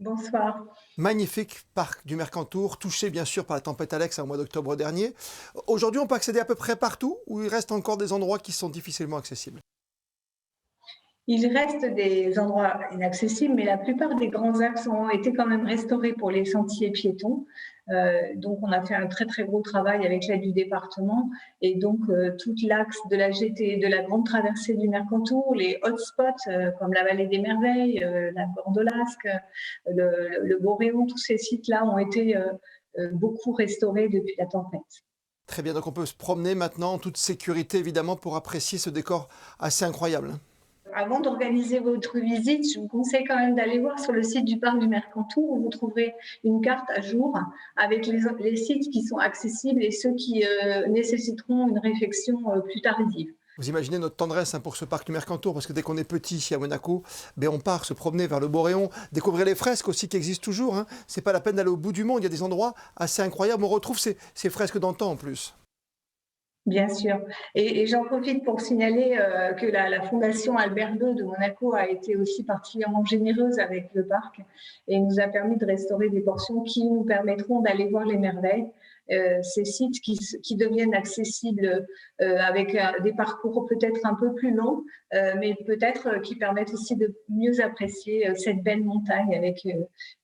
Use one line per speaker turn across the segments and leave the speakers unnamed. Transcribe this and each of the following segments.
Bonsoir.
Magnifique parc du Mercantour, touché bien sûr par la tempête Alex au mois d'octobre dernier. Aujourd'hui, on peut accéder à peu près partout ou il reste encore des endroits qui sont difficilement accessibles?
Il reste des endroits inaccessibles, mais la plupart des grands axes ont été quand même restaurés pour les sentiers piétons. Donc, on a fait un très très gros travail avec l'aide du département et donc tout l'axe de la GT, de la grande traversée du Mercantour, les hotspots comme la Vallée des Merveilles, la Bordelasque, le Boréon, tous ces sites-là ont été beaucoup restaurés depuis la tempête.
Très bien, donc on peut se promener maintenant en toute sécurité évidemment pour apprécier ce décor assez incroyable.
Avant d'organiser votre visite, je vous conseille quand même d'aller voir sur le site du parc du Mercantour où vous trouverez une carte à jour avec les sites qui sont accessibles et ceux qui nécessiteront une réflexion plus tardive.
Vous imaginez notre tendresse pour ce parc du Mercantour, parce que dès qu'on est petit ici à Monaco, ben on part se promener vers le Boréon, découvrir les fresques aussi qui existent toujours. Hein. C'est pas la peine d'aller au bout du monde, il y a des endroits assez incroyables. On retrouve ces fresques d'antan en plus.
Bien sûr. Et j'en profite pour signaler que la Fondation Albert II de Monaco a été aussi particulièrement généreuse avec le parc et nous a permis de restaurer des portions qui nous permettront d'aller voir les merveilles. Ces sites qui deviennent accessibles avec des parcours peut-être un peu plus longs, mais peut-être qui permettent aussi de mieux apprécier cette belle montagne avec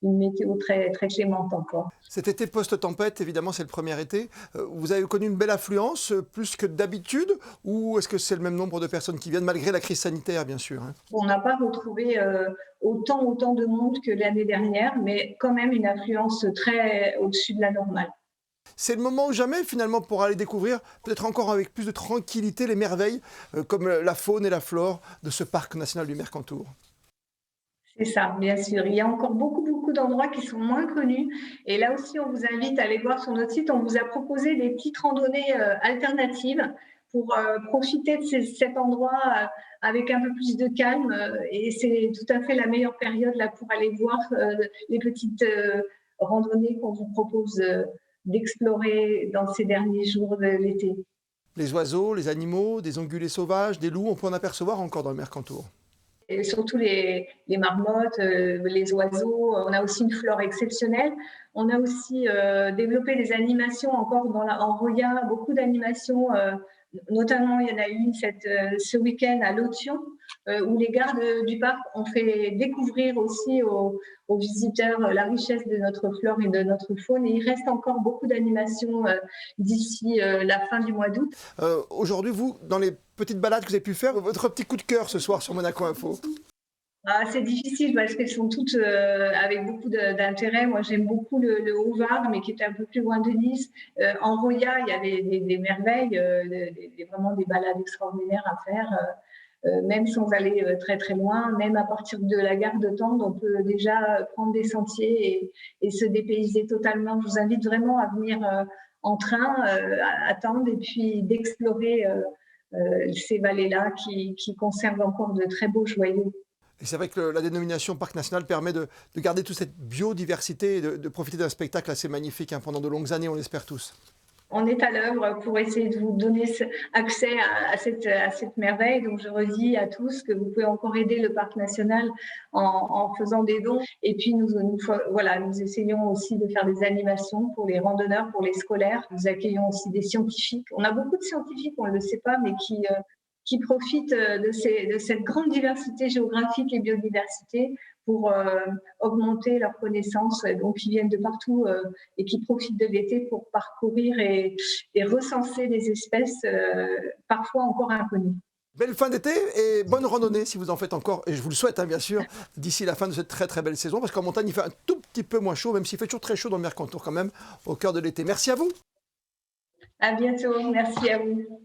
une météo très, très clémente encore.
Cet été post-tempête, évidemment, c'est le premier été. Vous avez connu une belle affluence, plus que d'habitude, ou est-ce que c'est le même nombre de personnes qui viennent, malgré la crise sanitaire, bien sûr, hein?
On n'a pas retrouvé autant de monde que l'année dernière, mais quand même une affluence très au-dessus de la normale.
C'est le moment ou jamais, finalement, pour aller découvrir, peut-être encore avec plus de tranquillité, les merveilles, comme la faune et la flore de ce parc national du Mercantour.
C'est ça, bien sûr. Il y a encore beaucoup d'endroits qui sont moins connus. Et là aussi, on vous invite à aller voir sur notre site. On vous a proposé des petites randonnées alternatives pour profiter de cet endroit avec un peu plus de calme. Et c'est tout à fait la meilleure période là pour aller voir les petites randonnées qu'on vous propose d'explorer dans ces derniers jours de l'été.
Les oiseaux, les animaux, des ongulés sauvages, des loups, on peut en apercevoir encore dans le Mercantour.
Et surtout les marmottes, les oiseaux. On a aussi une flore exceptionnelle. On a aussi développé des animations encore en Roya, beaucoup d'animations. Notamment, il y en a une ce week-end à Lotion, où les gardes du parc ont fait découvrir aussi aux visiteurs la richesse de notre flore et de notre faune. Et il reste encore beaucoup d'animations d'ici la fin du mois d'août.
Aujourd'hui, vous, dans les petites balades que vous avez pu faire, votre petit coup de cœur ce soir sur Monaco Info?
Ah, c'est difficile parce qu'elles sont toutes avec beaucoup d'intérêt. Moi, j'aime beaucoup le Haut-Var, mais qui est un peu plus loin de Nice. En Roya, il y a des merveilles, vraiment des balades extraordinaires à faire, même sans aller très très loin. Même à partir de la gare de Tende, on peut déjà prendre des sentiers et se dépayser totalement. Je vous invite vraiment à venir en train, à Tende, et puis d'explorer ces vallées-là qui conservent encore de très beaux joyaux.
Et c'est vrai que la dénomination Parc national permet de garder toute cette biodiversité et de profiter d'un spectacle assez magnifique hein, pendant de longues années, on l'espère tous.
On est à l'œuvre pour essayer de vous donner accès à cette merveille. Donc, je redis à tous que vous pouvez encore aider le parc national en faisant des dons. Et puis, nous essayons aussi de faire des animations pour les randonneurs, pour les scolaires. Nous accueillons aussi des scientifiques. On a beaucoup de scientifiques, on ne le sait pas, mais qui profitent de cette grande diversité géographique et biodiversité pour augmenter leurs connaissances, donc qui viennent de partout et qui profitent de l'été pour parcourir et recenser des espèces parfois encore inconnues.
Belle fin d'été et bonne randonnée si vous en faites encore, et je vous le souhaite hein, bien sûr, d'ici la fin de cette très très belle saison, parce qu'en montagne il fait un tout petit peu moins chaud, même s'il fait toujours très chaud dans le Mercantour quand même, au cœur de l'été. Merci à vous.
À bientôt, merci à vous.